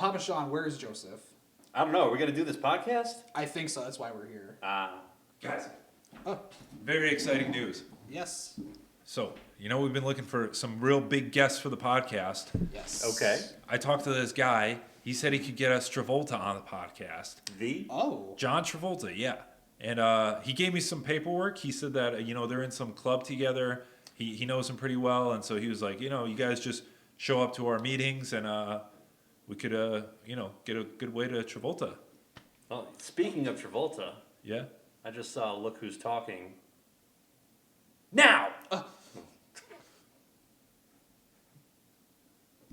Papa Sean, where is Joseph? I don't know. Are we going to do this podcast? I think so. That's why we're here. Guys, Oh, very exciting news. yes. So, we've been looking for some real big guests for the podcast. Yes. Okay. I talked to this guy. He said he could get us Travolta on the podcast. Oh. John Travolta, yeah. And he gave me some paperwork. He said that, they're in some club together. He knows him pretty well. And so he was like, you guys just show up to our meetings and we could, get a good way to Travolta. Well, speaking of Travolta, Yeah. I just saw Look Who's Talking. Now!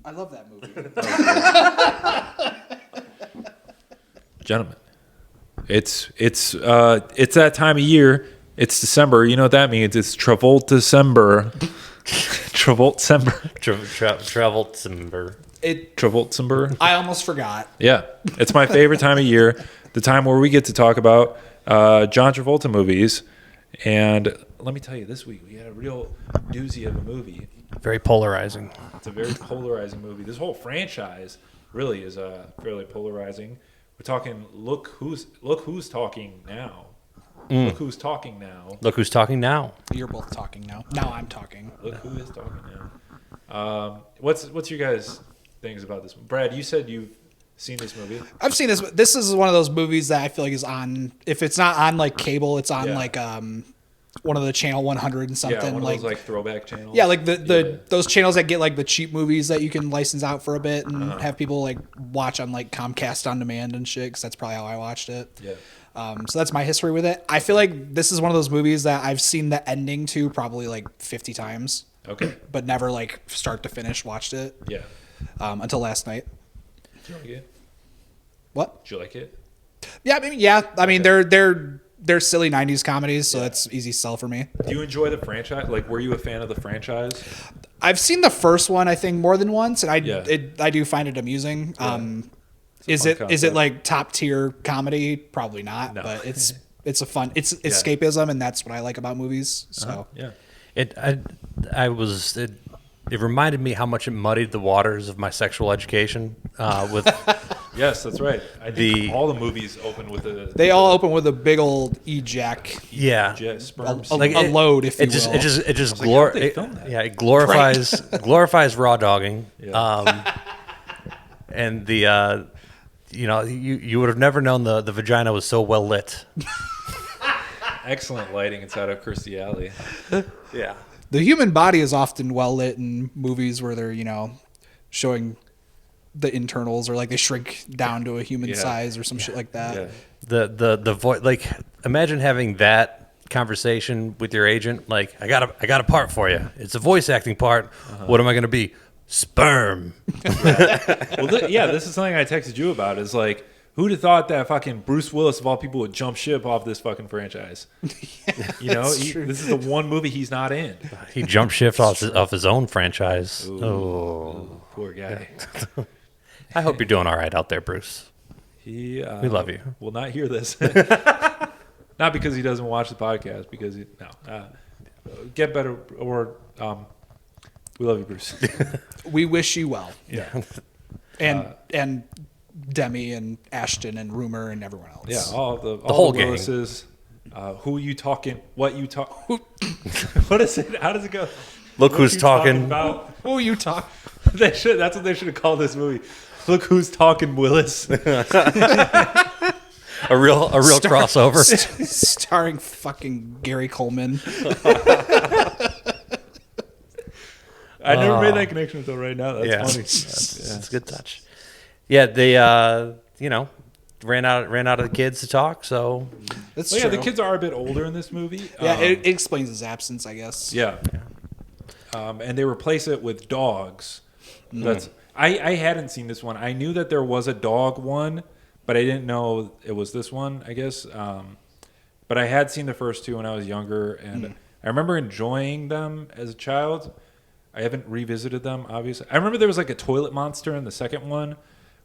I love that movie. Gentlemen, it's that time of year. It's December. You know what that means? It's Travolta-cember. Travolta-cember. Travolta-cember. Travolta-cember. I almost forgot. Yeah, it's my favorite time of year. The time where we get to talk about John Travolta movies. And let me tell you, this week we had a real doozy of a movie. Very polarizing. It's a very polarizing movie. This whole franchise really is fairly polarizing. We're talking. Look who's talking now. Look who's talking now. Look who's talking now. You're both talking now. Now I'm talking. Look who is talking now. What's your guys' things about this one? Brad, you said you've seen this movie. I've seen this. This is one of those movies that I feel like is on. If it's not on like cable, it's on Yeah. like one of the channel 100 and something. Yeah, one of like those like throwback channels. yeah, like those channels that get like the cheap movies that you can license out for a bit and have people like watch on like Comcast on demand and shit. Because that's probably how I watched it. Yeah. So that's my history with it. I feel like this is one of those movies that I've seen the ending to probably like 50 times. Okay. But never like start to finish watched it. Yeah. Until last night. Did you like it? What? Did you like it? Yeah, I mean, they're silly 90s comedies, so it's easy sell for me. Do you enjoy the franchise? Like, were you a fan of the franchise? I've seen the first one, I think, more than once, and I do find it amusing. Yeah. Is fun it concept. like top tier comedy? Probably not, No. but it's a fun escapism, and that's what I like about movies. So Yeah. It reminded me how much it muddied the waters of my sexual education with Yes, that's right. I think all the movies open with a they all open with a big old ejac, sperm. a Like it- load, if you will. it just like, how'd they film that? it glorifies raw dogging. Yeah. And the you would have never known the vagina was so well lit. Excellent lighting inside of Kirstie Alley. Yeah. The human body is often well lit in movies where they're showing the internals or like they shrink down to a human size or some shit like that. Yeah. The voice, like, imagine having that conversation with your agent. Like, I got a part for you. It's a voice acting part. What am I going to be? Sperm. Well, this is something I texted you about. Is like, who'd have thought that fucking Bruce Willis of all people would jump ship off this fucking franchise? True. This is the one movie he's not in. He jumped shift off his own franchise. Ooh, poor guy. I hope you're doing all right out there, Bruce. We love you. Will not hear this. Not because he doesn't watch the podcast. Because get better or we love you, Bruce. We wish you well. Yeah. And Demi and Ashton and Rumor and everyone else. Yeah, all the whole gang. Willises. Who you talking? What you talk? What is it? How does it go? Look What who's you talking. about? Who you talk? That's what they should have called this movie. Look who's talking, Willis. A real crossover. Starring fucking Gary Coleman. I never made that connection until right now. That's funny. That's a good touch. Yeah, they ran out of the kids to talk, so That's Well, true. yeah, the kids are a bit older in this movie. Yeah, it explains his absence, I guess. Yeah. And they replace it with dogs. I hadn't seen this one. I knew that there was a dog one, but I didn't know it was this one, I guess. But I had seen the first two when I was younger, and I remember enjoying them as a child. I haven't revisited them, obviously. I remember there was like a toilet monster in the second one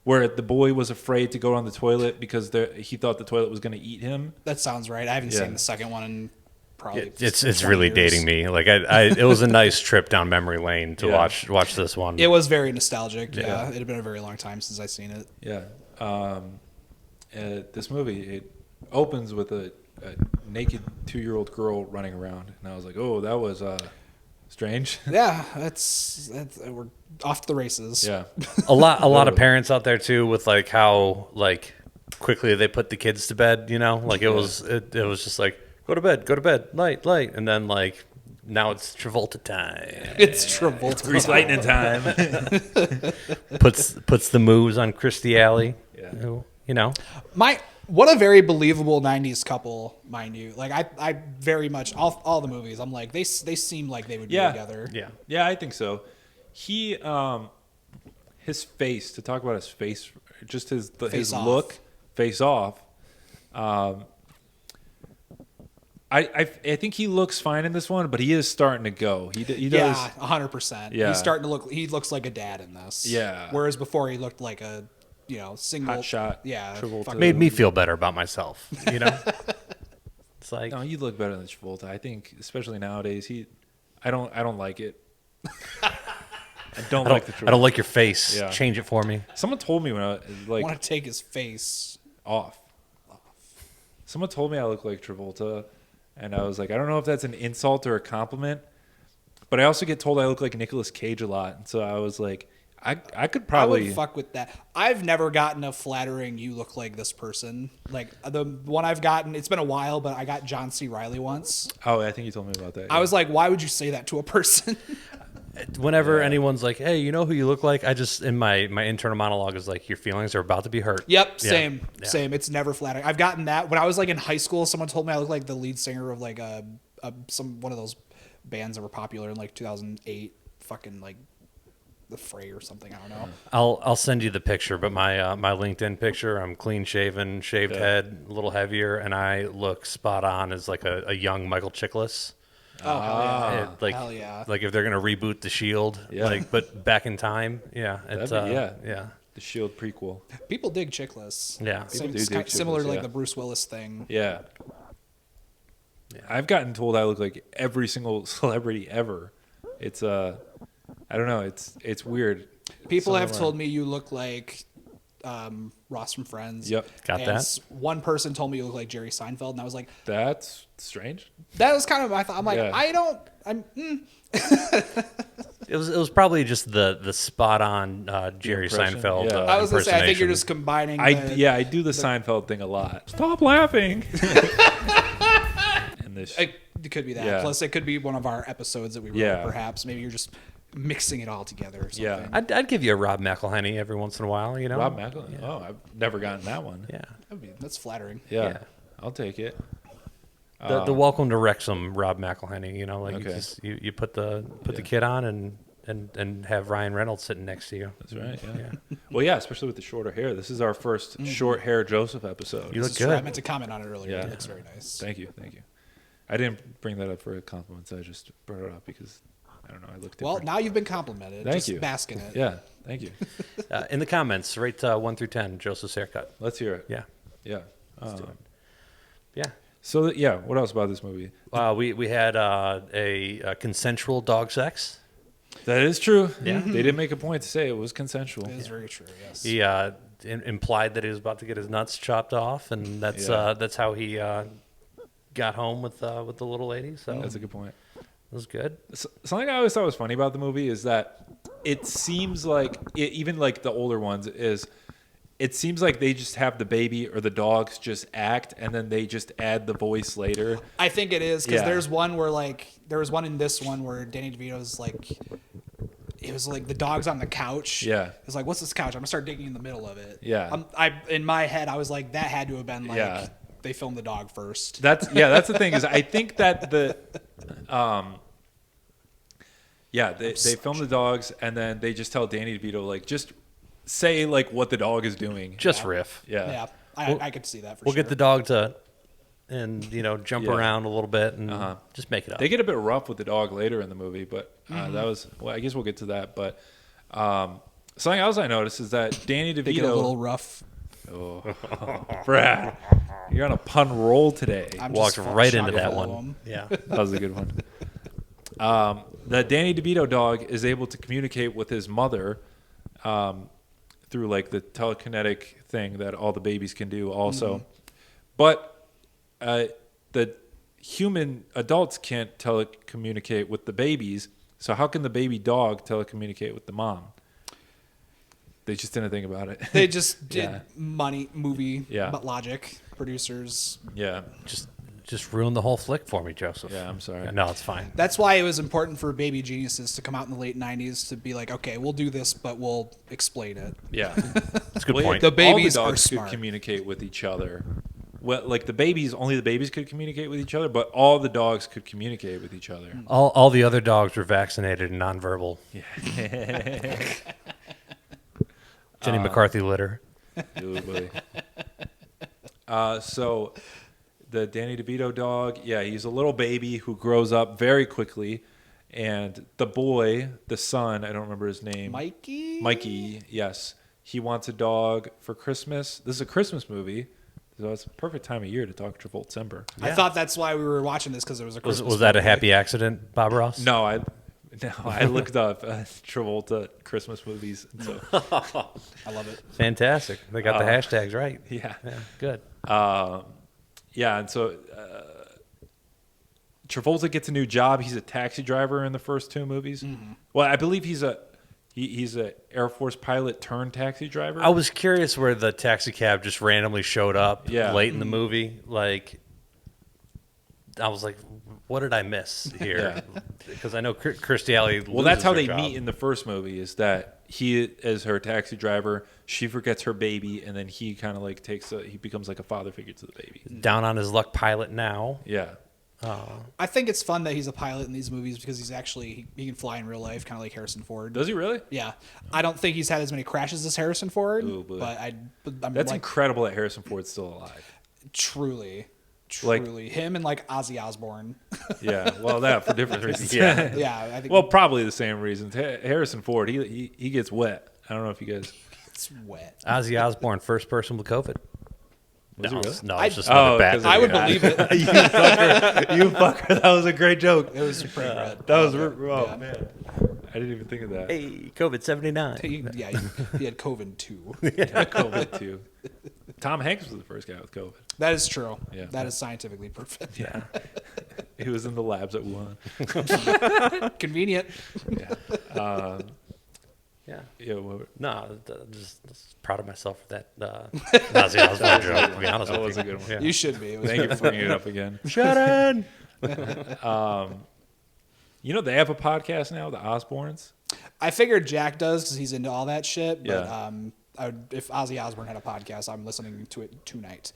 where the boy was afraid to go on the toilet because he thought the toilet was going to eat him. That sounds right. I haven't Yeah. seen the second one in probably. It's 20 really years. dating me. Like it was a nice trip down memory lane to watch this one. It was very nostalgic. Yeah, it had been a very long time since I've seen it. Yeah. This movie, it opens with a naked 2-year-old girl running around, and I was like, oh, that was strange. Yeah, that's we're off to the races. Yeah. A lot of parents out there too, with like how like quickly they put the kids to bed. You know, like it was just like go to bed, light, and then like now it's Travolta time. It's Travolta. Grease lightning time. puts the moves on Kirstie Alley. Yeah. You know. What a very believable 90s couple, mind you. Like I very much all the movies. I'm like they seem like they would be together. Yeah. Yeah, I think so. He his face, to talk about his face, just his look, face off. I think he looks fine in this one, but he is starting to go. He does. Yeah, 100%. Yeah. He's starting to look. He looks like a dad in this. Yeah. Whereas before he looked like a single Hot shot. Yeah. Travolta. Made me feel better about myself. You know. It's like No, you look better than Travolta. I think, especially nowadays, I don't like it. I don't like the Travolta. I don't like your face. Yeah. Change it for me. Someone told me when I I like want to take his face. off. Someone told me I look like Travolta, and I was like, I don't know if that's an insult or a compliment, but I also get told I look like Nicolas Cage a lot, and so I was like, I could probably. I would fuck with that. I've never gotten a flattering "you look like this person." Like the one I've gotten, it's been a while, but I got John C. Reilly once. Oh, I think you told me about that. I was like, why would you say that to a person? Whenever anyone's like, "Hey, you know who you look like?" I just in my internal monologue is like, "Your feelings are about to be hurt." Yep, Yeah. same. Yeah. Same. It's never flattering. I've gotten that when I was like in high school. Someone told me I looked like the lead singer of like one of those bands that were popular in like 2008. Fucking like the Fray or something. I don't know. I'll send you the picture, but my my LinkedIn picture, I'm clean shaven, shaved head, a little heavier, and I look spot on as like a young Michael Chiklis. Oh hell yeah! Like, hell yeah! like if they're gonna reboot The Shield, Yeah. like but back in time, yeah, it's yeah. The Shield prequel. People dig Chickless. Yeah. Same, do it's dig kind of similar Chickless, to like yeah. the Bruce Willis thing. Yeah. I've gotten told I look like every single celebrity ever. It's I don't know. It's weird. People have Somewhere. told me you look like Ross from Friends. Yep. Got And that? One person told me you look like Jerry Seinfeld, and I was like, That's strange. that was kind of my thought. I'm like, Yeah. It was probably just the spot on Jerry impression? Seinfeld. Yeah. I was gonna say, I think you're impersonation. just combining. I do the Seinfeld thing a lot. Stop laughing. And this. It could be that. Yeah. Plus, it could be one of our episodes that we wrote. Yeah. Perhaps maybe you're just mixing it all together. Or something. Yeah. I'd give you a Rob McElhenney every once in a while, you know. Rob McElhenney. Oh, I've never gotten that one. Yeah. That's flattering. Yeah. Yeah. I'll take it. The Welcome to Wrexham Rob McElhenney, you know, like Okay. you put the kid on and have Ryan Reynolds sitting next to you. That's right. Yeah. Well, yeah, especially with the shorter hair. This is our first short hair Joseph episode. You look This is true. I good. meant to comment on it earlier. Yeah. It looks very nice. Thank you. I didn't bring that up for a compliment. I just brought it up because I don't know. I looked Well, different. now you've been complimented. Thank just you. bask in it. Yeah. Thank you. In the comments, rate 1 through 10, Joseph's haircut. Let's hear it. Yeah. Yeah. Yeah. So yeah. What else about this movie? We had a consensual dog sex. That is true. Yeah. They did make a point to say it was consensual. It is very true. Yes. He implied that he was about to get his nuts chopped off, and that's how he got home with the little lady. So That's a good point. it was good. Something I always thought was funny about the movie is that it seems like even like the older ones it seems like they just have the baby or the dogs just act and then they just add the voice later. I think it is because Yeah. there's one where there was one in this one where Danny DeVito's like, it was like the dog's on the couch. Yeah. It's like, what's this couch? I'm gonna start digging in the middle of it. Yeah. In my head, I was like, that had to have been like Yeah. they filmed the dog first. That's the thing is I think that they film the dogs and then they just tell Danny DeVito like just say like what the dog is doing. Just riff. Yeah, I could see that for We'll sure. get the dog to, jump Yeah. around a little bit and just make it up. They get a bit rough with the dog later in the movie, but that was I guess we'll get to that. But something else I noticed is that Danny They get a DeVito little rough. Oh, Brad, you're on a pun roll today. I'm Walked just right chock into that full of one. them. Yeah. That was a good one. The Danny DeVito dog is able to communicate with his mother through like the telekinetic thing that all the babies can do also. But the human adults can't telecommunicate with the babies. So how can the baby dog telecommunicate with the mom? They just didn't think about it. They just did Yeah. movie Yeah. logic, producers. Yeah. Just ruined the whole flick for me, Joseph. Yeah, I'm sorry. No, it's fine. That's why it was important for Baby Geniuses to come out in the late 90s to be like, okay, we'll do this, but we'll explain it. Yeah. That's a good Well, point. The babies all the are dogs could smart. communicate with each other. Well, like only the babies could communicate with each other, but all the dogs could communicate with each other. All the other dogs were vaccinated and nonverbal. Jenny McCarthy litter. Ooh, boy. So the Danny DeVito dog, yeah, he's a little baby who grows up very quickly. And the boy, the son, I don't remember his name. Mikey, yes. He wants a dog for Christmas. This is a Christmas movie. So it's a perfect time of year to talk Travolta-cember. I thought that's why we were watching this, because it was a Christmas Was that a movie. happy accident, Bob Ross? No, I looked up Travolta Christmas movies. And so, I love it. Fantastic. They got the hashtags right. yeah. Good. Yeah, and so Travolta gets a new job. He's a taxi driver in the first two movies. Well, I believe he's a Air Force pilot turned taxi driver. I was curious where the taxi cab just randomly showed up late in the movie. Like, I was like, what did I miss here? Because I know Kirstie Alley Well, that's how they job. meet in the first movie. Is that he is her taxi driver. She forgets her baby, and then he kind of like he becomes like a father figure to the baby. Down on his luck pilot now. Yeah. I think it's fun that he's a pilot in these movies because he's actually he can fly in real life, kind of like Harrison Ford. Does he really? Yeah, I don't think he's had as many crashes as Harrison Ford, Ooh, boy. but I'm That's like, incredible that Harrison Ford's still alive. Truly, Like- him and like Ozzy Osbourne. Yeah. Well, that for different reasons. Yeah. Yeah, I think Well, probably the same reasons. Harrison Ford, he gets wet. I don't know if you guys. it's wet. Ozzy Osbourne, first person with COVID. Was no, he really? no, I- it's just another bat. 'cause I would Yeah. believe it. You fucker. That was a great joke. It was pretty red. That was Yeah. man. I didn't even think of that. Hey, COVID 79. Yeah, he had COVID too. COVID too. Tom Hanks was the first guy with COVID. That is true. Yeah. That is scientifically proven. Yeah. He was in the labs at Wuhan. Convenient. Yeah. Yeah. Yeah. Well, No, just proud of myself for that Ozzy Osbourne joke, to be honest that with was you. a good one. Yeah. You should be. It was Thank you very for bringing it up again. Shut in! You know they have a podcast now, the Osbournes. I figured Jack does because he's into all that shit. But Yeah. if Ozzy Osbourne had a podcast, I'm listening to it tonight.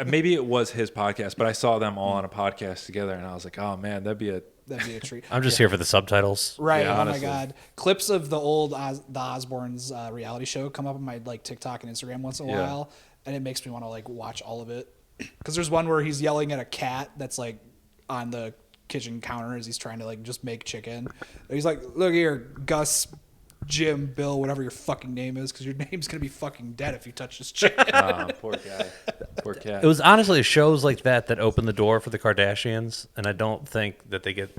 Maybe it was his podcast, but I saw them all on a podcast together, and I was like, oh man, that'd be a. That'd be a treat. I'm just here for the subtitles. Right. Yeah, Oh honestly. my God. Clips of the old the Osbournes reality show come up on my like TikTok and Instagram once in a Yeah. while, and it makes me want to like watch all of it. Because there's one where he's yelling at a cat that's like on the kitchen counter as he's trying to like just make chicken. And he's like, "Look here, Gus, Jim, Bill, whatever your fucking name is, because your name's gonna be fucking dead if you touch this chicken." Poor guy. Poor cat. It was honestly shows like that opened the door for the Kardashians, and I don't think that they get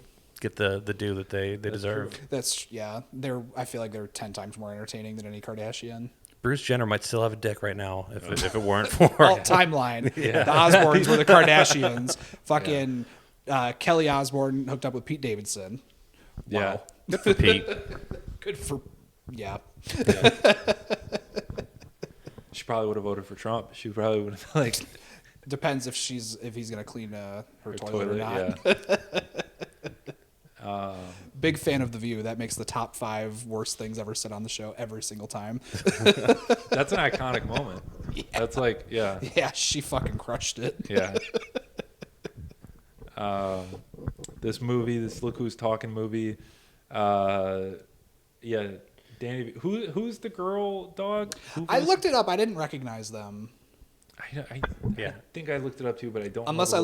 the due that they deserve. That's I feel like they're 10 times more entertaining than any Kardashian. Bruce Jenner might still have a dick right now if it weren't for Well, timeline. The Osbournes were the Kardashians. Fucking Kelly Osbourne hooked up with Pete Davidson. Yeah. Wow. good for Pete. Good for She probably would have voted for Trump. She probably would have like Depends if he's gonna clean her toilet or toilet. not. Yeah. Big fan of The View. That makes the top 5 worst things ever said on the show every single time. That's an iconic moment. That's like yeah. Yeah, she fucking crushed it. Yeah. This movie, this Look Who's Talking movie, yeah, Danny. Who's the girl dog? I looked it up. I didn't recognize them. I Yeah. think I looked it up too, but I don't. Unless I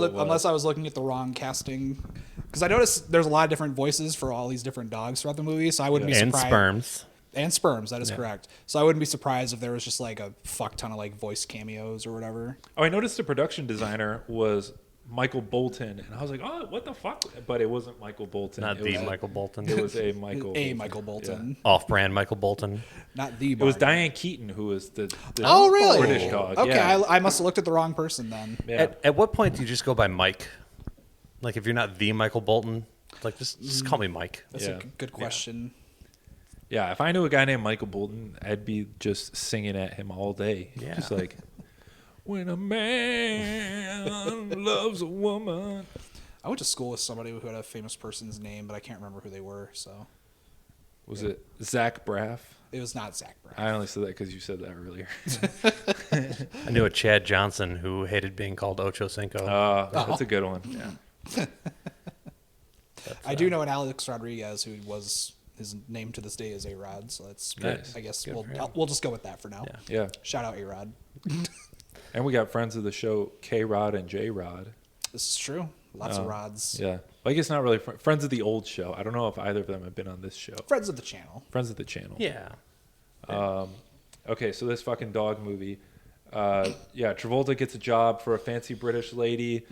was looking at the wrong casting, because I noticed there's a lot of different voices for all these different dogs throughout the movie, so I wouldn't be And surprised. sperms. And sperms, that is correct. So I wouldn't be surprised if there was just like a fuck ton of like voice cameos or whatever. Oh, I noticed the production designer was Michael Bolton, and I was like, oh, what the fuck? But it wasn't Michael Bolton. Not it the was, Michael Bolton. It was a Michael. Michael Bolton. Off-brand Michael Bolton. Not the It was Barkley. Diane Keaton who was the Oh, really? British dog. Okay, Yeah. I must have looked at the wrong person then. Yeah. At what point do you just go by Mike? Like, if you're not the Michael Bolton, like, just call me Mike. That's Yeah. a good question. Yeah, if I knew a guy named Michael Bolton, I'd be just singing at him all day. Yeah. Just like, when a man loves a woman. I went to school with somebody who had a famous person's name, but I can't remember who they were. So Was it Zach Braff? it was not Zach Braff. I only said that because you said that earlier. I knew a Chad Johnson who hated being called Ocho Cinco. That's a good one. Yeah. I do know an Alex Rodriguez who was his name to this day is A-Rod. So that's Nice. I guess Good for him. we'll just go with that for now. Yeah. Yeah. Shout out A-Rod. And we got friends of the show, K-Rod and J-Rod. This is true. Lots of rods. Yeah. Well, I guess not really friends of the old show. I don't know if either of them have been on this show. Friends of the channel. Friends of the channel. Yeah. Okay, so this fucking dog movie. Yeah, Travolta gets a job for a fancy British lady.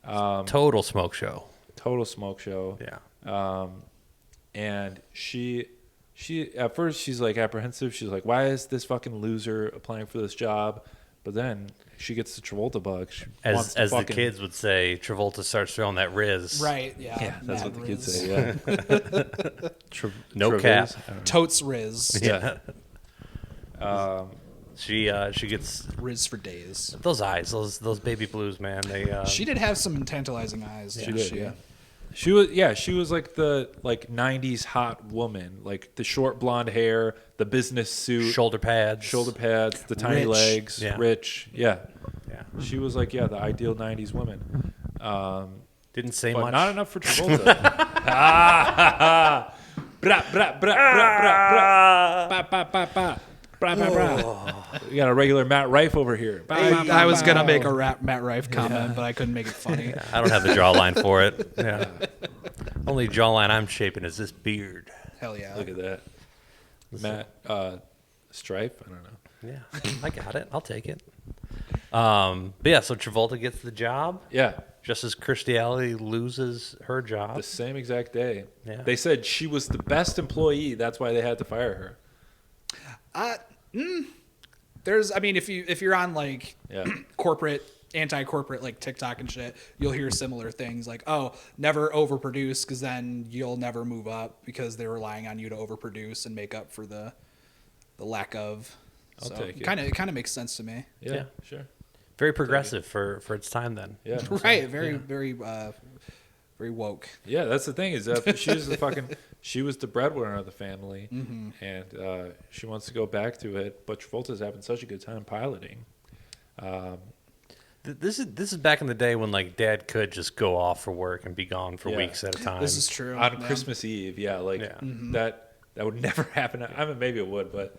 Total smoke show. Total smoke show. Yeah. And she at first she's like apprehensive. She's like, why is this fucking loser applying for this job? But then she gets the Travolta bug. She wants As to the fucking, kids would say, Travolta starts throwing that Riz. Right. Yeah. Yeah, that's Mad what the kids Riz. say. Yeah. No Traviz? cap. I don't know. Totes Riz. Yeah. She gets Riz for days. those eyes, those baby blues, man. They She did have some tantalizing eyes. She didn't did. Yeah. She was like the 90s hot woman, like the short blonde hair, the business suit, shoulder pads. the tiny Rich. legs, Yeah. rich. Yeah. Yeah. She was like, the ideal 90s woman. Didn't say But much. not enough for Travolta. Bra, bra, bra, bra, bra, bra. Ba, ba, ba, ba. Bra, bra, bra. We got a regular Matt Rife over here. Ba, ba, ba, I was ba. gonna make a Matt Rife comment, but I couldn't make it funny. I don't have the jawline for it. Yeah. Only jawline I'm shaping is this beard. Hell yeah. Look at that. Matt Stripe? I don't know. Yeah, I got it. I'll take it. But yeah, so Travolta gets the job Yeah. just as Kirstie Alley loses her job. The same exact day. Yeah. They said she was the best employee. That's why they had to fire her. There's, I mean, if you're on like Yeah. corporate, anti-corporate like TikTok and shit, you'll hear similar things like, "Oh, never overproduce because then you'll never move up because they're relying on you to overproduce and make up for the lack of." I'll take it. It kind of makes sense to me. Yeah, Yeah. sure. Very progressive for its time then. Yeah. Right. Very woke. Yeah, that's the thing is that she was the breadwinner of the family, and she wants to go back to it. But Travolta's having such a good time piloting. This is back in the day when like Dad could just go off for work and be gone for Yeah. weeks at a time. This is true. On yeah. Christmas Eve, yeah, like Yeah. that would never happen. I mean, maybe it would, but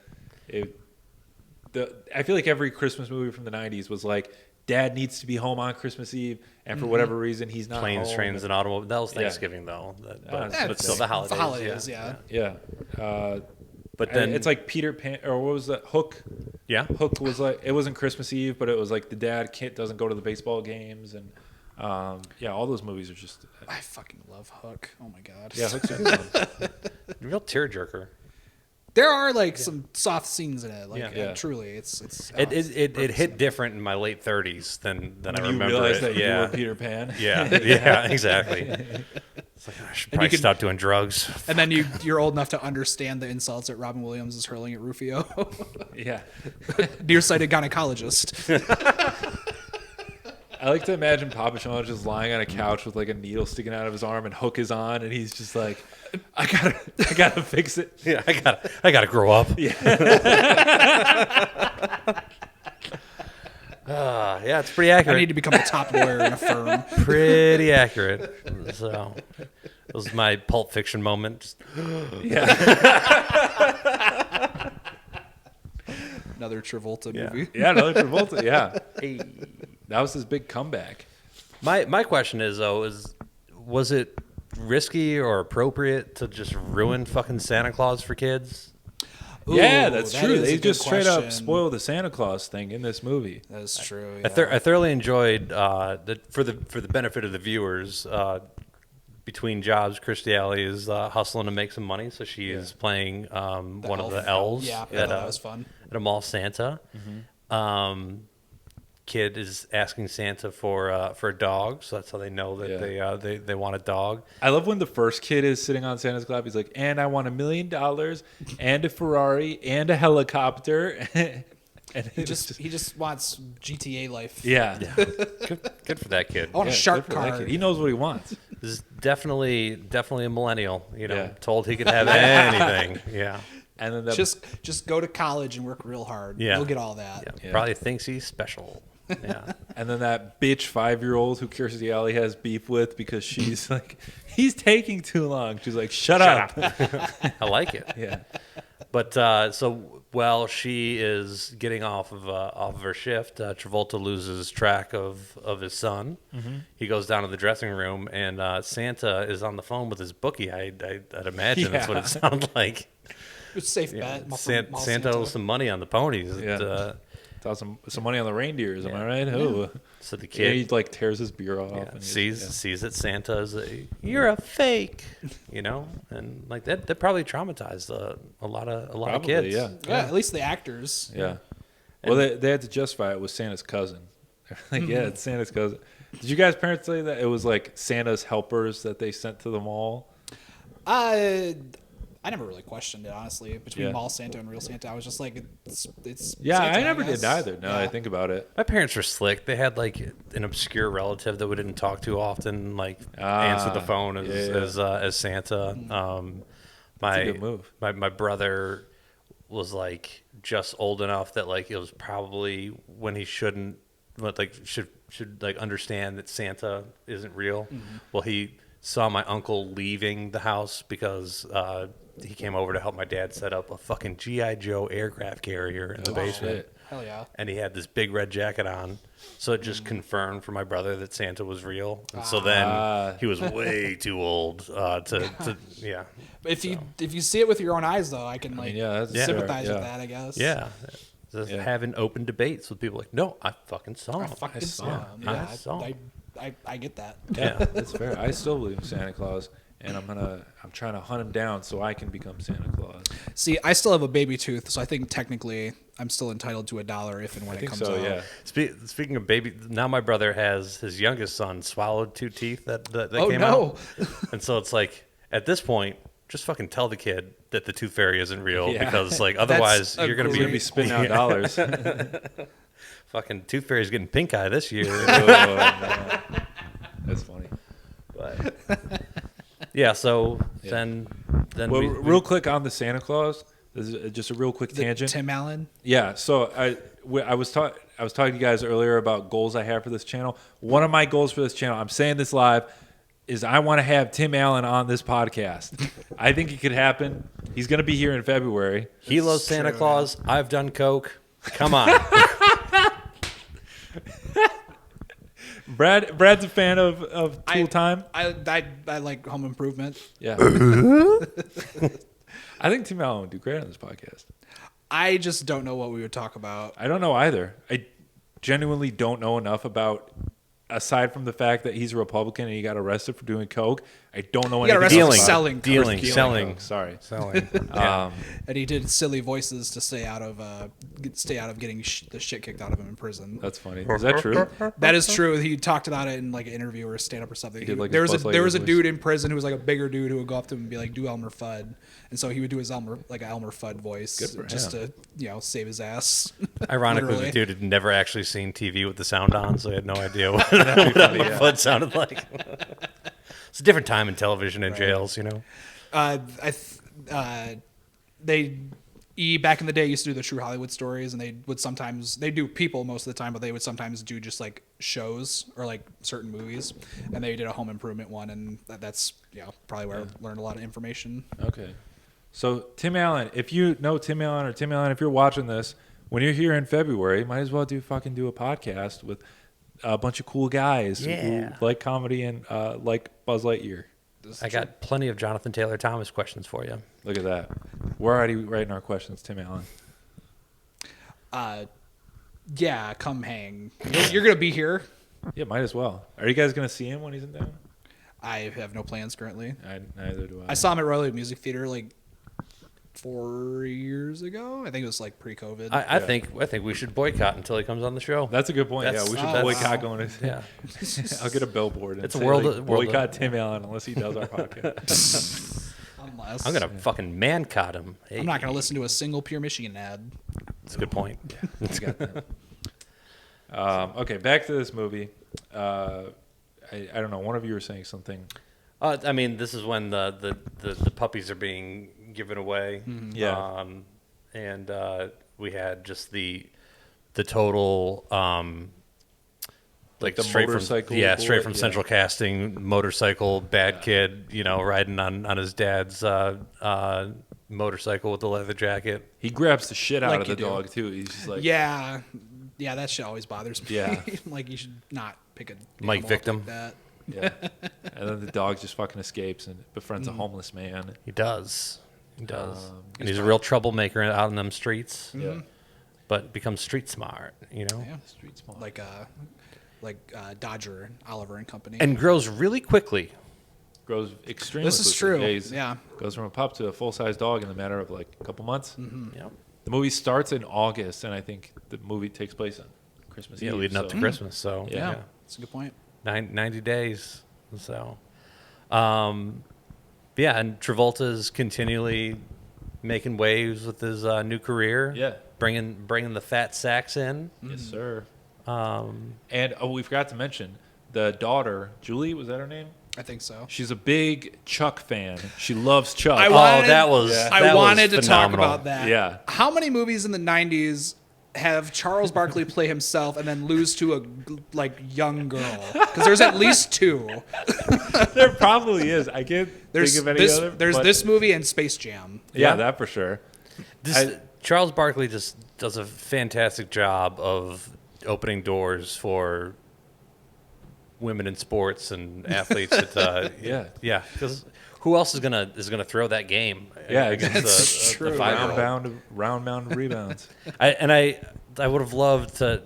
I feel like every Christmas movie from the '90s was like, Dad needs to be home on Christmas Eve, and for whatever reason, he's not Planes, home. trains, and automobiles. That was Yeah. Thanksgiving though, but it's still the holidays. The holidays, yeah. Yeah, But then it's like Peter Pan, or what was that? Hook. yeah, Hook was like, it wasn't Christmas Eve, but it was like the dad doesn't go to the baseball games, and all those movies are just I fucking love Hook. Oh my god. yeah, Hook's a good one. real tearjerker. There are like some soft scenes in it. Like Yeah. truly, it's It hit different in my late 30s than I You remember realize it. that you yeah. were Peter Pan. Yeah, exactly. It's like I should probably can- stop doing drugs. And then you're old enough to understand the insults that Robin Williams is hurling at Rufio. Yeah. Nearsighted gynecologist. I like to imagine Papa Sean just lying on a couch with like a needle sticking out of his arm, and Hook is on, and he's just like, I gotta fix it. Yeah, I gotta grow up. Yeah. Yeah, it's pretty I accurate. need to become a top lawyer in a firm. Pretty accurate. So, it was my Pulp Fiction moment. Just, Another Travolta Yeah. movie. Yeah, another Travolta. Yeah, hey. that was his big comeback. My question is though, was it risky or appropriate to just ruin fucking Santa Claus for kids? Yeah, that's that true. is a They good just straight up question. spoil the Santa Claus thing in this movie. That is true. I thoroughly enjoyed for the benefit of the viewers. Between jobs, Kirstie Alley is hustling to make some money, so she is playing one of the elves Yeah, at, that was fun. at a mall Santa. Kid is asking Santa for a dog, so that's how they know that they want a dog. I love when the first kid is sitting on Santa's lap. He's like, "And I want $1 million and a Ferrari and a helicopter." And He just wants GTA life. yeah. Good for that kid. I want a Yeah, shark good for that card. kid. He knows what he wants. This is definitely a millennial. Yeah. Told he could have anything. Yeah. And then Just go to college and work real hard. Yeah. You'll get all that. Yeah. Yeah. Probably thinks he's special. Yeah. and then that bitch 5-year-old who Kirstie Alley has beef with because she's like, he's taking too long. She's like, shut up. I like it. Yeah. But so while she is getting off of her shift, Travolta loses track of his son. He goes down to the dressing room, and Santa is on the phone with his bookie. I'd imagine that's what it sounds like. It's a safe bet. Santa owes some money on the ponies. Yeah. Toss some money on the reindeers. Am I right? Oh. So the Yeah, he kid like tears his beer off. And sees that Santa is you're a fake, and like that probably traumatized a lot of kids. Yeah. Yeah, at least the actors. Yeah. Well, they had to justify it with Santa's cousin. They're like, yeah, it's Santa's cousin. Did you guys' parents say that it was like Santa's helpers that they sent to the mall? I never really questioned it, honestly. Between mall Santa and real Santa, I was just like, it's Yeah, Santa, I never guess. did either. Now that I Yeah. think about it. My parents were slick. They had like an obscure relative that we didn't talk to often, like answer the phone as Santa. That's a good move. My brother was like just old enough that like it was probably when he shouldn't, but like should like understand that Santa isn't real. Well, he saw my uncle leaving the house because he came over to help my dad set up a fucking G.I. Joe aircraft carrier in the basement. Shit. Hell yeah. And he had this big red jacket on. So it just confirmed for my brother that Santa was real. And so then he was way too old to yeah. If you see it with your own eyes, though, I can like that's sympathize fair, with that, I guess. Yeah. Just having open debates with people like, no, I fucking saw him. I fucking saw him. I Yeah, saw him. I get that. Yeah, that's fair. I still believe in Santa Claus, and I'm trying to hunt him down so I can become Santa Claus. See, I still have a baby tooth, so I think technically I'm still entitled to $1 if and when I it think comes so. out. Yeah. Speaking of baby, now my brother has his youngest son swallowed 2 teeth that Oh, came no. out. And so it's like, at this point, just fucking tell the kid that the tooth fairy isn't real Yeah. because like otherwise That's you're going to You're gonna be spitting out dollars. fucking tooth fairy's getting pink eye this year. Oh, no. That's funny. But yeah, so then Well, we real quick on the Santa Claus. This is just a real quick tangent. Tim Allen. Yeah, so I was talking to you guys earlier about goals I have for this channel. One of my goals for this channel, I'm saying this live, is I want to have Tim Allen on this podcast. I think it could happen. He's going to be here in February. he loves Santa true, Claus. I've done coke. Come on. Brad's a fan of Tool Time. I like Home Improvement. Yeah. I think Tim Allen would do great on this podcast. I just don't know what we would talk about. I don't know either. I genuinely don't know enough about, aside from the fact that he's a Republican and he got arrested for doing coke. I don't know He got anything arrested about for it. selling coke. Selling. Coke, sorry. Selling. And he did silly voices to stay out of getting the shit kicked out of him in prison. That's funny. Is that true? That is true. He talked about it in like an interview or a stand up or something. did, like, there his was Buzz there was a Lightyear dude in prison who was like a bigger dude who would go up to him and be like, "Do Elmer Fudd," and so he would do his Elmer Fudd voice Good for just him. to save his ass. Ironically, Literally. the dude had never actually seen TV with the sound on, so he had no idea what Elmer Fudd sounded like. It's a different time in television and jails, Back in the day used to do the True Hollywood Stories, and they do people most of the time, but they would sometimes do just like shows or like certain movies, and they did a Home Improvement one, and that's probably where I learned a lot of information. Okay. So Tim Allen, if you know Tim Allen, or Tim Allen, if you're watching this, when you're here in February, might as well do a podcast with a bunch of cool guys who like comedy and like Buzz Lightyear. I got plenty of Jonathan Taylor Thomas questions for you. Look at that. We're already writing our questions, Tim Allen. Yeah, come hang. You're gonna be here. Yeah, might as well. Are you guys going to see him when he's in town? I have no plans currently. Neither do I. I saw him at Royal Music Theater like 4 years ago. I think it was like pre-COVID. I think we should boycott until he comes on the show. That's a good point. That's- Yeah, we should oh, boycott wow. going to. Yeah. I'll get a billboard. And It's a say, world like, of- boycott Tim Allen unless he does our podcast. Unless I'm gonna fucking man-cot him. Hey. I'm not gonna listen to a single Pure Michigan ad. That's a good point. I got that. Okay, back to this movie. I don't know. One of you were saying something. I mean, this is when the puppies are being given away. Yeah. And we had just the total Like the straight motorcycle from straight bullet, from yeah. Central Casting motorcycle bad kid, riding on his dad's motorcycle with the leather jacket. He grabs the shit out Like of the you do. dog too. He's just like, Yeah, that shit always bothers me. Yeah. Like you should not pick a Mike animal up Victim. like that. yeah. And then the dog just fucking escapes and befriends a homeless man. He does. He does. Um, and he's a real troublemaker out in them streets, Yeah. but becomes street smart, Yeah, Street smart. like Dodger and Oliver and Company. and grows really quickly. Grows extremely This is quickly. true. Yeah, he's- Yeah. Goes from a pup to a full-size dog in the matter of like a couple months. Yep. The movie starts in August, and I think the movie takes place on Christmas Yeah, Eve. leading up to Christmas. So Yeah. Yeah, that's a good point. 90 days. So, yeah, and Travolta's continually making waves with his new career. Yeah. bringing the fat sacks in. Yes, sir. Um, And we forgot to mention the daughter, Julie. Was that her name? I think so. She's a big Chuck fan. She loves Chuck. I wanted- that was. Yeah. I that was wanted to talk phenomenal. about that. Yeah. How many movies in the 90s have Charles Barkley play himself and then lose to a young girl? Because there's at least two. There probably is. I can't There's think of any this. other. There's but- this movie and Space Jam. Yeah, Yeah. that for sure. Charles Barkley just does a fantastic job of opening doors for women in sports and athletes. Yeah. Yeah, because who else is gonna throw that game? Yeah, against that's the true. 5-year-old? Round mound rebounds. I would have loved to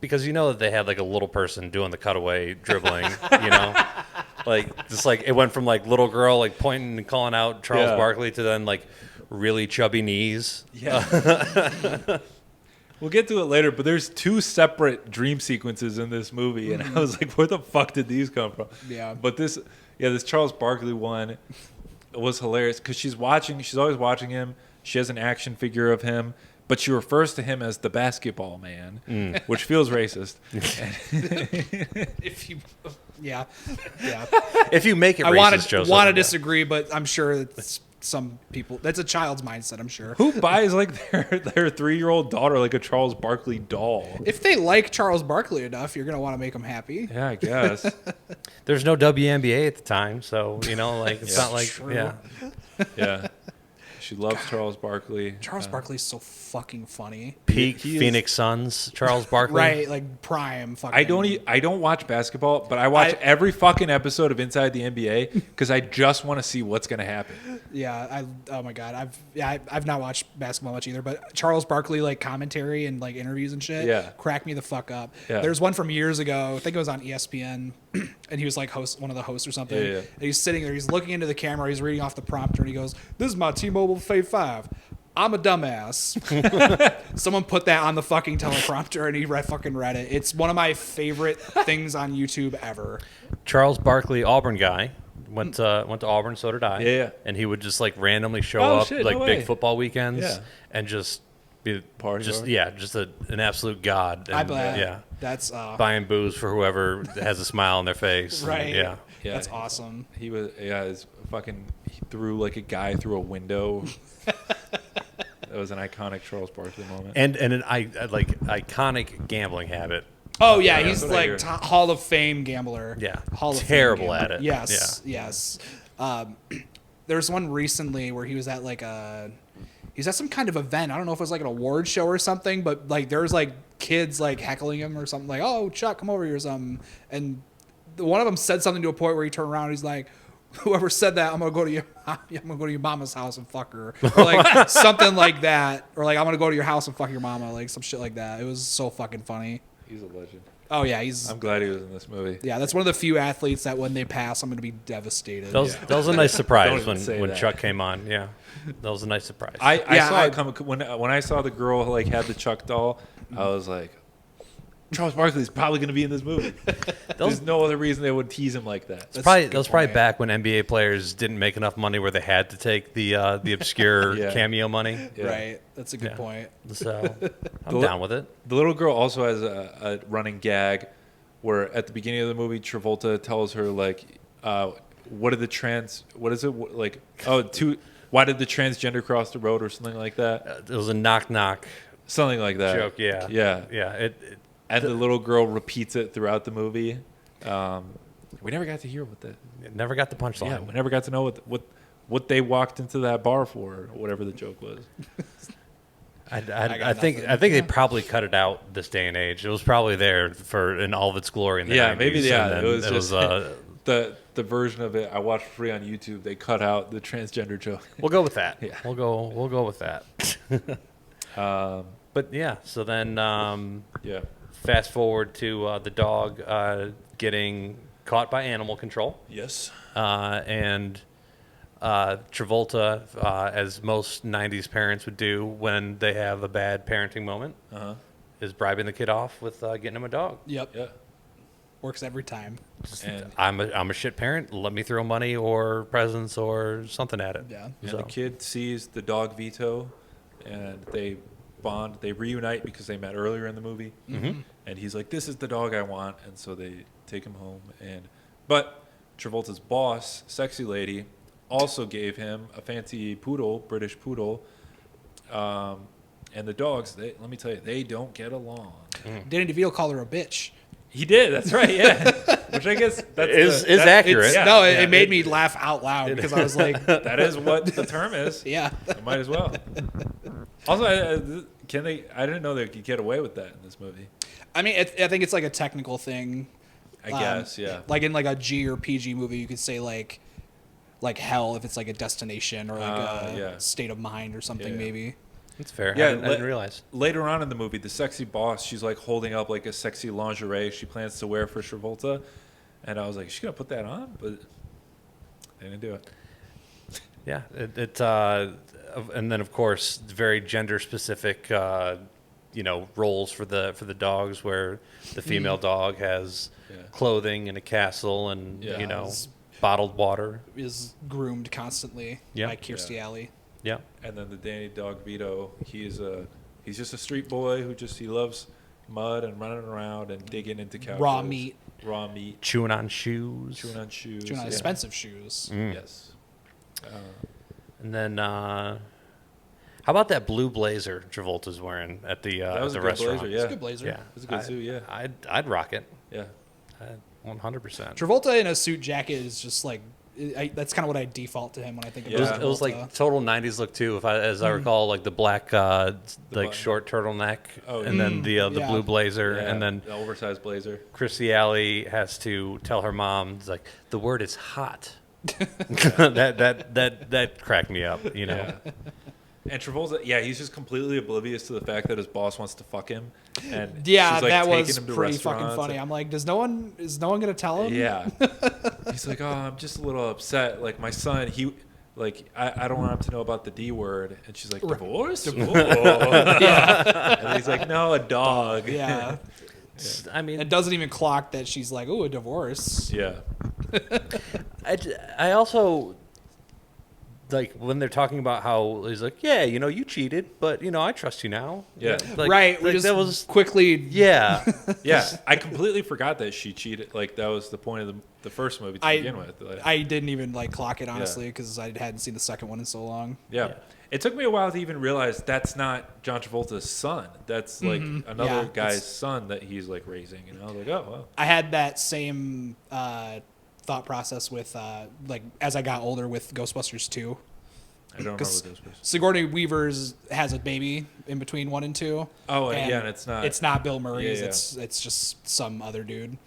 because that they had like a little person doing the cutaway dribbling, just like it went from like little girl like pointing and calling out Charles Yeah. Barkley to then like really chubby knees. Yeah. We'll get to it later, but there's two separate dream sequences in this movie, and I was like, where the fuck did these come from? Yeah. But this Charles Barkley one was hilarious because she's always watching him. She has an action figure of him, but she refers to him as the basketball man, which feels racist. If you, yeah. If you make it I racist, Joseph. want to disagree, but I'm sure it's some people. That's a child's mindset. I'm sure. Who buys like their 3-year-old daughter like a Charles Barkley doll? If they like Charles Barkley enough, you're gonna want to make them happy. Yeah, I guess. There's no WNBA at the time, so it's not like True. yeah. Yeah. She loves Charles Barkley. Charles Barkley's so fucking funny. Peak he is- Phoenix Suns, Charles Barkley. Right, like prime. Fucking. I don't watch basketball, but I watch every fucking episode of Inside the NBA because I just want to see what's gonna happen. Yeah, oh my god, I've not watched basketball much either, but Charles Barkley like commentary and like interviews and shit, Yeah. crack me the fuck up. Yeah. There's one from years ago, I think it was on ESPN, and he was like one of the hosts or something. Yeah. And he's sitting there, he's looking into the camera, he's reading off the prompter, and he goes, "This is my T-Mobile Fave 5. I'm a dumbass." Someone put that on the fucking teleprompter, and he fucking read it. It's one of my favorite things on YouTube ever. Charles Barkley, Auburn guy. Went to Auburn, so did I. Yeah. And he would just like randomly show Oh, up shit, like no big way. football weekends Yeah. and just be Party just hard. an absolute god. And, I bet. Yeah. That's Buying booze for whoever has a smile on their face. and, right. yeah. Yeah. That's awesome. He was he threw like a guy through a window. That was an iconic Charles Barkley moment. And an iconic gambling habit. Oh yeah, Yeah, he's that's what I like hear. Hall of Fame gambler. Yeah. Hall of Terrible Fame at gambler. it. Yes, yes. There's one recently where he was at some kind of event. I don't know if it was like an award show or something, but like there was like kids like heckling him or something, like, "Oh, Chuck, come over here," or something. And one of them said something to a point where he turned around and he's like, whoever said that, I'm gonna go to your mama's house and fuck her, or like something like that, or like I'm gonna go to your house and fuck your mama, like some shit like that. It was so fucking funny. He's a legend. Oh yeah, I'm glad he was in this movie. Yeah, that's one of the few athletes that when they pass, I'm gonna be devastated. That was a nice surprise Don't even say when that. Chuck came on. Yeah, that was a nice surprise. I Yeah, saw I- it come when I saw the girl like had the Chuck doll. I was like, Charles Barkley's probably going to be in this movie. There's no other reason they would tease him like that. That's Probably a that good was probably point. back when NBA players didn't make enough money where they had to take the obscure Yeah. cameo money. Yeah. Right, that's a good Yeah. point. So I'm down with it. The little girl also has a running gag where at the beginning of the movie, Travolta tells her like, why did the transgender cross the road or something like that? It was a knock Something like that. joke. Yeah, Yeah. And the little girl repeats it throughout the movie. We never got to hear what that. It never got the punchline. Yeah, we never got to know what they walked into that bar for, or whatever the joke was. I got think nothing. they probably cut it out this day and age. It was probably there for in all of its glory in the 90s. Maybe. Yeah, and it was then just the version of it I watched free on YouTube. They cut out the transgender joke. we'll go with that. Yeah. We'll go with that. But yeah, so then Yeah. fast forward to the dog getting caught by animal control. Yes. And Travolta, as most 90s parents would do when they have a bad parenting moment, is bribing the kid off with getting him a dog. Yep, Yeah. works every time. And I'm a shit parent. Let me throw money or presents or something at it. Yeah. And So- the kid sees the Dog-vito, and they bond. They reunite because they met earlier in the movie. Mm-hmm. And he's like, "This is the dog I want," and so they take him home. But Travolta's boss, sexy lady, also gave him a fancy poodle, British poodle. And the dogs, let me tell you, they don't get along. Danny DeVito called her a bitch. He did. That's right. Yeah. Which I guess Is accurate. Yeah, no, yeah, it made me laugh out loud because I was like, That is what the term is. yeah. I might as well. Also, can they? I didn't know they could get away with that in this movie. I mean, I think it's like a technical thing. I guess, yeah. Like in like a G or PG movie, you could say like hell if it's like a destination or like a yeah. state of mind or something Yeah. maybe. That's fair. Yeah, I didn't realize. Later on in the movie, the sexy boss, she's like holding up like a sexy lingerie she plans to wear for Travolta, and I was like, she's gonna put that on, but they didn't do it. Yeah, and then of course very gender specific, roles for the dogs where the female dog has Yeah. clothing and a castle and Yeah. bottled water. Is groomed constantly Yeah. by Kirstie Alley. Yeah, And then the Danny Dog-vito, he's just a street boy he loves mud and running around and digging into couches. Raw meat. chewing on shoes. Chewing on shoes. Chewing on yeah. expensive shoes. Yes. And then how about that blue blazer Travolta's wearing at the That was the a good restaurant? blazer, yeah. It's a good blazer. Yeah, It's a good suit, yeah. I'd rock it. Yeah. 100%. Travolta in a suit jacket is just like that's kind of what I default to him when I think of Yeah. Travolta. It was like total '90s look too. As I recall, like the black, button. short turtleneck, Oh, and then the yeah. blue blazer, Yeah, and then the oversized blazer. Kirstie Alley has to tell her mom, it's like the word is hot. that cracked me up. Yeah. And Travolta, he's just completely oblivious to the fact that his boss wants to fuck him. And yeah, she's like that taking was him to pretty fucking restaurants funny. and- I'm like, is no one gonna tell him? Yeah. He's like, oh, I'm just a little upset. Like my son, I don't want him to know about the D word. And she's like, divorce? Yeah. And he's like, no, a dog. Yeah. I mean, It doesn't even clock that she's like, oh, a divorce. Yeah. I also like when they're talking about how he's like, yeah, you cheated, but I trust you now. Yeah. Like, Right. We like, just that was quickly. yeah. Yeah. I completely forgot that she cheated. Like that was the point of the first movie to begin with. Like, I didn't even like clock it honestly because I hadn't seen the second one in so long. yeah. It took me a while to even realize that's not John Travolta's son. That's like another Yeah, guy's it's- son that he's like raising. And I was like, oh, wow. I had that same thought process with like as I got older with Ghostbusters 2. I don't remember Because those was. Sigourney Weaver's has a baby in between 1 and 2. Oh, and and it's not. It's not Bill Murray's. Yeah. It's just some other dude.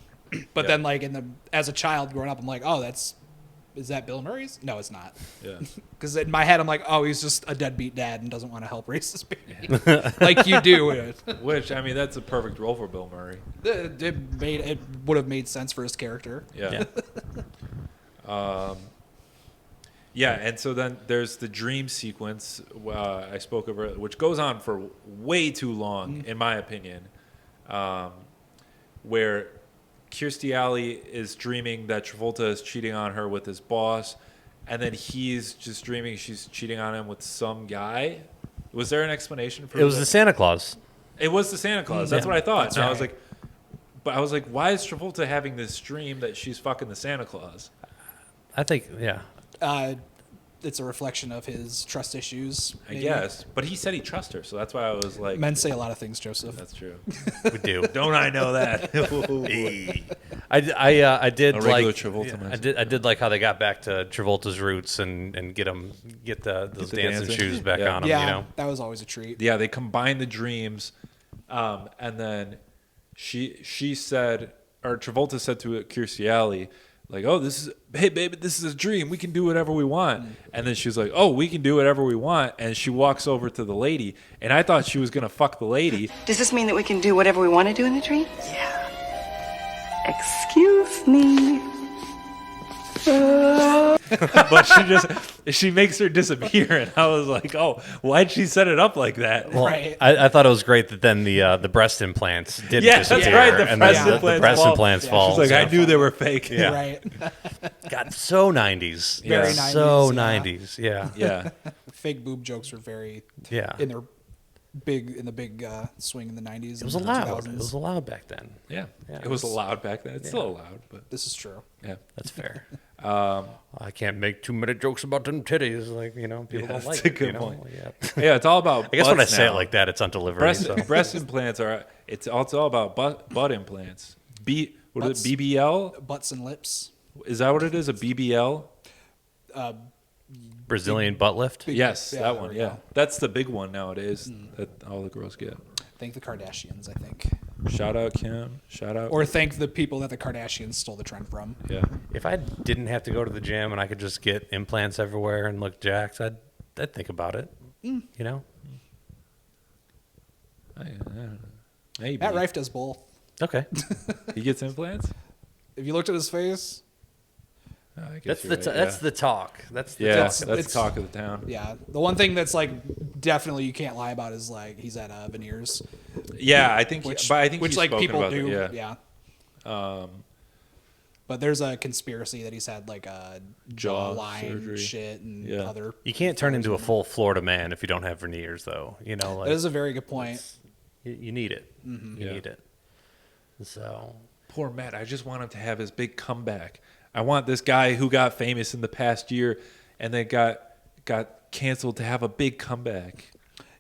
But Yeah. then like as a child growing up, I'm like, oh, is that Bill Murray's? No, it's not. Yeah. Because in my head, I'm like, oh, he's just a deadbeat dad and doesn't want to help raise his baby, like you do. Which, I mean, that's a perfect role for Bill Murray. It would have made sense for his character. Yeah. Yeah, and so then there's the dream sequence I spoke of, which goes on for way too long, in my opinion, where Kirstie Alley is dreaming that Travolta is cheating on her with his boss, and then he's just dreaming she's cheating on him with some guy. Was there an explanation for It was that? the Santa Claus. It was the Santa Claus. That's what I thought. That's And I right. was like, why is Travolta having this dream that she's fucking the Santa Claus? I think, yeah. It's a reflection of his trust issues. I maybe. guess. But he said he trusts her, so that's why I was like, Men say a lot of things, Joseph. that's true. We do. Don't I know that? I did A like regular Travolta man. I did like how they got back to Travolta's roots and get those the dancing dancing. shoes back Yeah. on him. Yeah, You know, that was always a treat. Yeah, they combined the dreams, and then she said, or Travolta said to Kirstie Alley, like, "Oh, hey baby, this is a dream. We can do whatever we want." And then she was like, "Oh, we can do whatever we want." And she walks over to the lady, and I thought she was gonna fuck the lady. Does this mean that we can do whatever we want to do in the dream? Yeah. Excuse me. But she makes her disappear, and I was like, "Oh, why'd she set it up like that?" well, Right. I thought it was great that then the breast implants did Yeah, that's disappear. right, the and breast then implants the breast fall. implants Yeah. fall. She's like, so- "I knew they were fake." Yeah. Right. God, so 90s. Very Yeah, 90s, so yeah. 90s. Yeah. Yeah. Fake boob jokes were very Yeah. in the big swing in the 90s. It was and allowed. 2000s. It was allowed back then. Yeah. Yeah, It was allowed back then. It's still allowed, but This is true. yeah. That's fair. I can't make too many jokes about them titties. Like, you know, people Yeah, don't that's like a it. good You know? point. Yeah. Yeah, it's all about I guess when I butts say it now. like that, it's on delivery. breast, so. breast implants are it's all about butt implants. What is it? BBL? Butts and lips. Is that what it is? A BBL? Brazilian butt lift. Yes, yeah, that there one. we Yeah, go. that's the big one nowadays that all the girls get. Thank the Kardashians, I think. Shout out Kim. Shout out. Or thank the people that the Kardashians stole the trend from. yeah. If I didn't have to go to the gym and I could just get implants everywhere and look jacked, I'd think about it. You know? I don't know. Maybe. Matt Rife does both. Okay. He gets implants. If you looked at his face, Oh, I guess That's you're the right, that's the talk. That's the yeah. talk. That's it's- talk of the town. yeah. The one thing that's like definitely you can't lie about is like he's at veneers, Yeah, I think. which but I think which he's like spoken people about do. that, Yeah. But there's a conspiracy that he's had like a Jaw jawline surgery. shit and Yeah. other. You can't turn into a full Florida man if you don't have veneers, though. You know, like That is a very good point. you need it. You Yeah. need it. So Poor Matt. I just want him to have his big comeback. I want this guy who got famous in the past year and then got canceled to have a big comeback.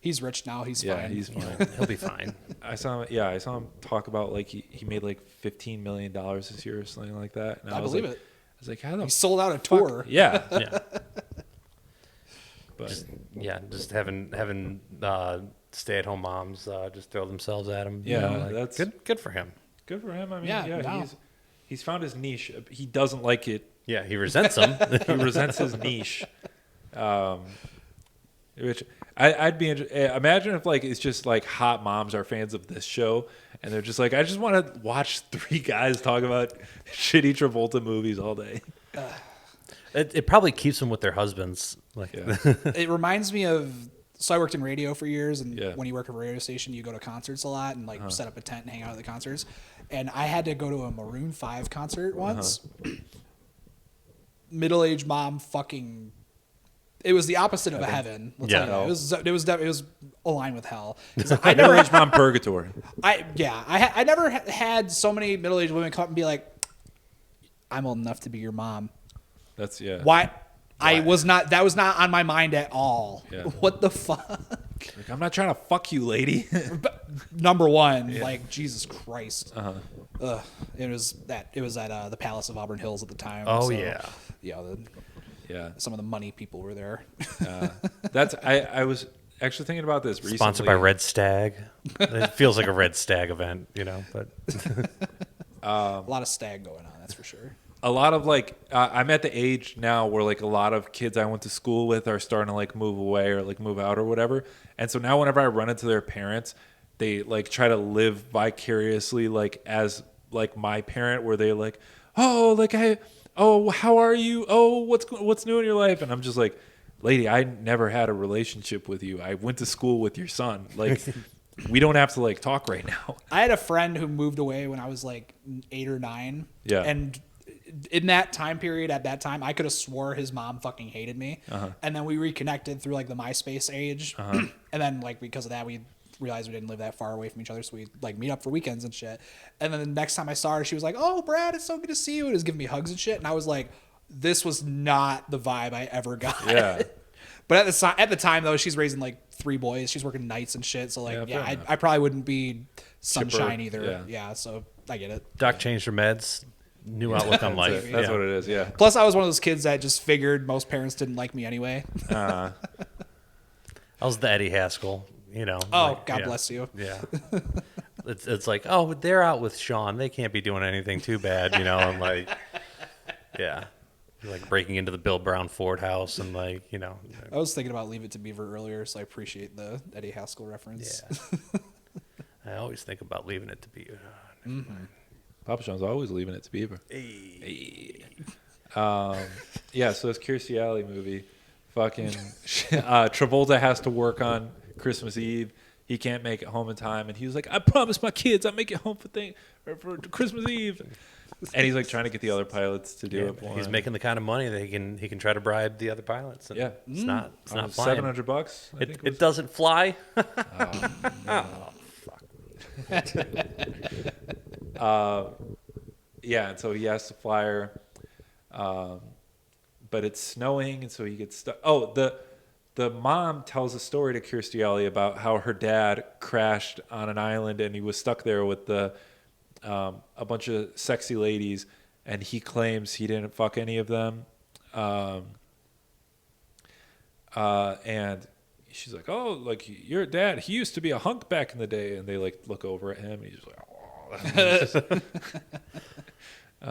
He's rich now. He's Yeah, fine. he's fine. he'll be fine. I saw him talk about like he made like $15 million this year or something like that. And I was believe like, it. I was like, how the He sold out a tour. Yeah. Yeah, But yeah. Just having stay-at-home moms just throw themselves at him. Yeah, like, that's- good for him. good for him. I mean, Yeah, yeah, no. he's found his niche. He doesn't like it. Yeah, he resents them. He resents his niche. Which I'd be imagine if like it's just like hot moms are fans of this show and they're just like, I just want to watch three guys talk about shitty Travolta movies all day. It probably keeps them with their husbands. Like, Yeah. It reminds me of. So I worked in radio for years, and Yeah. when you work at a radio station, you go to concerts a lot and like set up a tent and hang out at the concerts. And I had to go to a Maroon 5 concert once. Middle-aged mom, fucking. It was the opposite of a heaven. Let's Yeah. tell you. It was aligned with hell. 'Cause I never, Middle-aged mom purgatory. I never had so many middle-aged women come up and be like, "I'm old enough to be your mom." That's yeah. Why? I was not. That was not on my mind at all. Yeah. What the fuck? Like, I'm not trying to fuck you, lady. Number one, like Jesus Christ. Uh-huh. Ugh. It was at the Palace of Auburn Hills at the time. oh so, yeah. yeah. Yeah. Some of the money people were there. That's I was actually thinking about this recently. Sponsored by Red Stag. It feels like a Red Stag event, you know. But A lot of stag going on. That's for sure. a lot of like I'm at the age now where like a lot of kids I went to school with are starting to like move away or like move out or whatever. And so now whenever I run into their parents, they like try to live vicariously like as like my parent, where they like, oh, like how are you? Oh, what's new in your life? And I'm just like, lady, I never had a relationship with you. I went to school with your son. Like, we don't have to like talk right now. I had a friend who moved away when I was like 8 or 9. Yeah. And in that time period, at that time, I could have swore his mom fucking hated me. And then we reconnected through like the MySpace age. And then like because of that, we realized we didn't live that far away from each other, so we like meet up for weekends and shit. And then the next time I saw her, she was like, "Oh, Brad, it's so good to see you." And was giving me hugs and shit. And I was like, this was not the vibe I ever got. Yeah. But at the time though, she's raising like 3 boys. She's working nights and shit. So like, Yeah, I probably wouldn't be sunshine Chipper, either. Yeah. So I get it. Doc changed her meds. New outlook on life. That's what it is. Yeah. Plus, I was one of those kids that just figured most parents didn't like me anyway. I was the Eddie Haskell. You know. Oh, like, God bless you. Yeah. It's like, oh, they're out with Sean. They can't be doing anything too bad, you know. And like, yeah, like breaking into the Bill Brown Ford house and like, you know. I was thinking about Leave It to Beaver earlier, so I appreciate the Eddie Haskell reference. Yeah. I always think about leaving it to Beaver. Papa John's always leaving it to Beaver. Hey. Yeah, so this Kirstie Alley movie, fucking Travolta has to work on Christmas Eve. He can't make it home in time, and he was like, "I promised my kids I'll make it home for Christmas Eve." And he's like trying to get the other pilots to do it. For He's him. making the kind of money that he can try to bribe the other pilots. And Yeah. it's not flying. $700. It doesn't fly. Yeah, and so he has to fly her, but it's snowing, and so he gets stuck. Oh, the mom tells a story to Kirstie Alley about how her dad crashed on an island, and he was stuck there with a bunch of sexy ladies, and he claims he didn't fuck any of them, and she's like, "Oh, like your dad, he used to be a hunk back in the day," and they like look over at him, and he's just like, "Oh."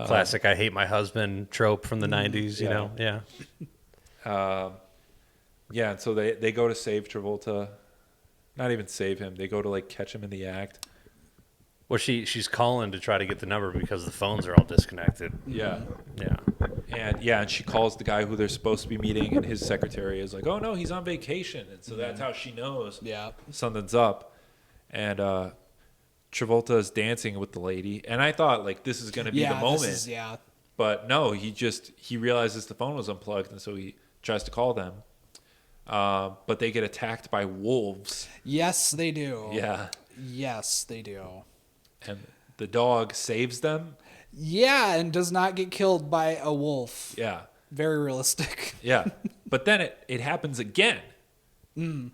Classic I hate my husband trope from the 90s, you know? Yeah. Yeah, and so they go to save Travolta. Not even save him. They go to like catch him in the act. Well, she's calling to try to get the number because the phones are all disconnected. Yeah. Yeah. And she calls the guy who they're supposed to be meeting, and his secretary is like, "Oh no, he's on vacation." And so that's how she knows something's up. And Travolta is dancing with the lady, and I thought like this is going to be the moment. But no, he realizes the phone was unplugged, and so he tries to call them. But they get attacked by wolves. Yes, they do. Yeah. Yes, they do. And the dog saves them. Yeah, and does not get killed by a wolf. Yeah. Very realistic. Yeah. But then it happens again.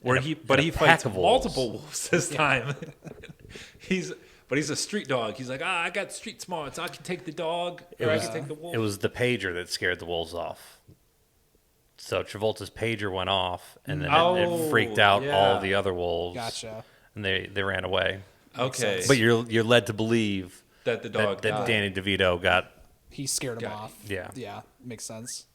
Where he fights of multiple wolves this time. He's a street dog. He's like, I got street smarts. I can take the dog, or I can take the wolf. It was the pager that scared the wolves off. So Travolta's pager went off, and then it freaked out all the other wolves. Gotcha. And they ran away. Okay. But you're led to believe that the dog that Danny DeVito got. He scared him off. Yeah. Yeah, makes sense.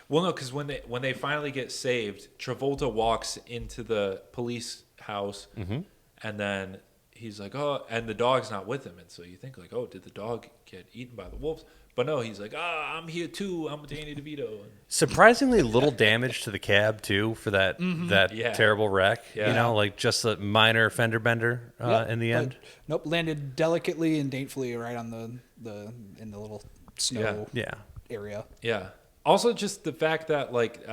Well, no, because when they finally get saved, Travolta walks into the police house, and then he's like, "Oh," and the dog's not with him, and so you think like, "Oh, did the dog get eaten by the wolves?" But no, he's like, I'm here too. I'm Danny DeVito. Surprisingly little damage to the cab too for that terrible wreck. Yeah. You know, like just a minor fender bender in the end. Nope, landed delicately and daintfully right on in the little snow area. Yeah. Also, just the fact that like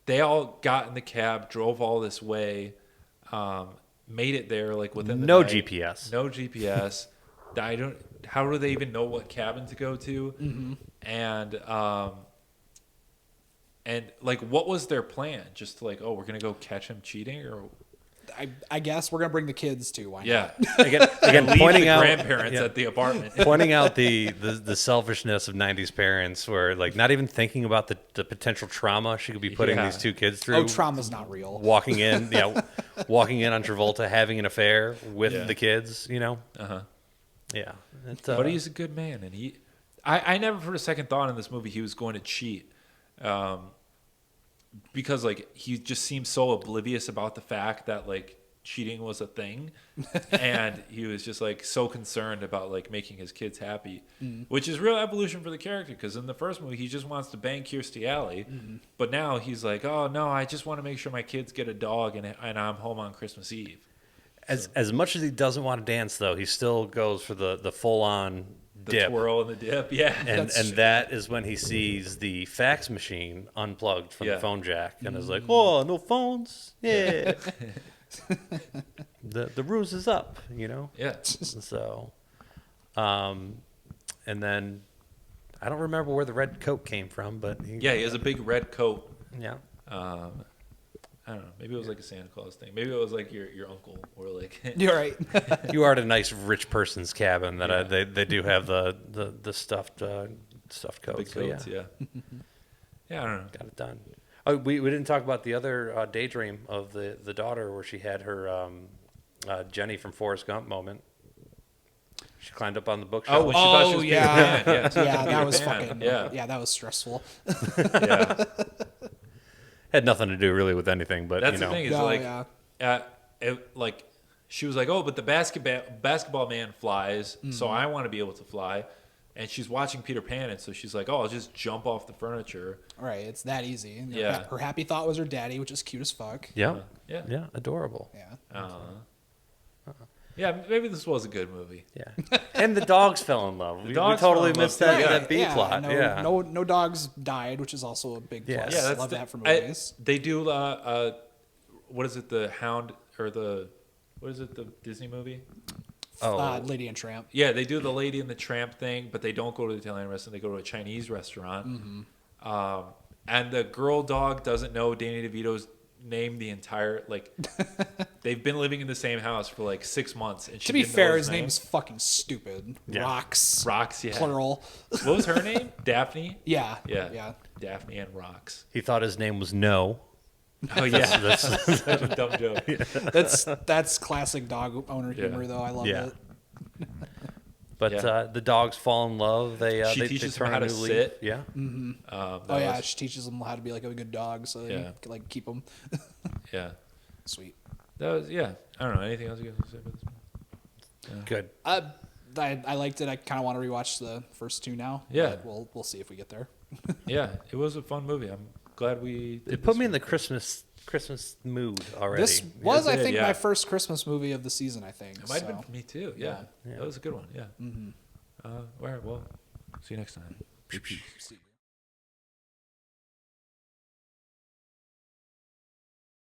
they all got in the cab, drove all this way, made it there like within the night. GPS. No GPS. How do they even know what cabin to go to? And like, what was their plan? Just to like, we're gonna go catch him cheating, or I guess we're gonna bring the kids too. Why yeah, not? Again, leave pointing the out grandparents at the apartment. pointing out the selfishness of 90s parents, where like not even thinking about the potential trauma she could be putting these two kids through. Oh, trauma's not real. Walking in on Travolta having an affair with the kids, you know. Uh-huh. Yeah, But he's a good man, and I never for a second thought in this movie he was going to cheat. Because like he just seems so oblivious about the fact that like cheating was a thing, and he was just like so concerned about like making his kids happy, which is real evolution for the character. Because in the first movie he just wants to bang Kirstie Alley, but now he's like, oh no, I just want to make sure my kids get a dog and I'm home on Christmas Eve. As much as he doesn't want to dance, though, he still goes for the full on dip. Twirl and the dip, yeah. And that is when he sees the fax machine unplugged from the phone jack and is like, oh, no phones? Yeah. the ruse is up, you know? Yeah. So, and then I don't remember where the red coat came from, but he has a big red coat. Yeah. I don't know. Maybe it was like a Santa Claus thing. Maybe it was like your uncle or like. You're right. You are at a nice rich person's cabin that they do have the stuffed coats. Big coats, yeah. Yeah, I don't know. Got it done. Oh, we didn't talk about the other daydream of the daughter where she had her Jenny from Forrest Gump moment. She climbed up on the bookshelf. Oh, when she thought she was yeah. Peter Pan. Yeah, that was fucking. Yeah. Yeah, that was stressful. Yeah. Had nothing to do really with anything, but that's you know. the thing is like she was like, oh, but the basketball man flies, so I want to be able to fly, and she's watching Peter Pan, and so she's like, oh, I'll just jump off the furniture. Right, it's that easy. And Yeah. her happy thought was her daddy, which is cute as fuck. Yeah. Yeah. Adorable. Yeah. Yeah, maybe this was a good movie. Yeah. And the dogs fell in love. We dogs totally fell in missed love, that B plot. No dogs died, which is also a big plus. Yeah, Love that for movies. They do what is it, the Hound or the Disney movie? Lady and Tramp. Yeah, they do the Lady and the Tramp thing, but they don't go to the Italian restaurant. They go to a Chinese restaurant. And the girl dog doesn't know Danny DeVito's name the entire, like, they've been living in the same house for like 6 months. And she To be didn't know fair, his his name. name's fucking stupid. Yeah. Rocks. Rocks, yeah. Plural. What was her name? Daphne? Yeah. Yeah. Daphne and Rocks. He thought his name was No. Oh, yeah. That's Such a dumb joke. That's classic dog owner humor, though. I love it. But the dogs fall in love. They teaches turn them how a to new leaf. sit. Yeah. She teaches them how to be like a good dog, so they can, like, keep them. Yeah. Sweet. That was, I don't know. Anything else you guys want to say about this one? Good. I liked it. I kind of want to rewatch the first two now. Yeah. But we'll see if we get there. Yeah, it was a fun movie. I'm glad we did It put this me in one. the Christmas mood already. This was, Yes, I it did, think, yeah. my first Christmas movie of the season, I think. It might have been for me too. Yeah. That was a good one. Yeah. All right. Well, see you next time. So.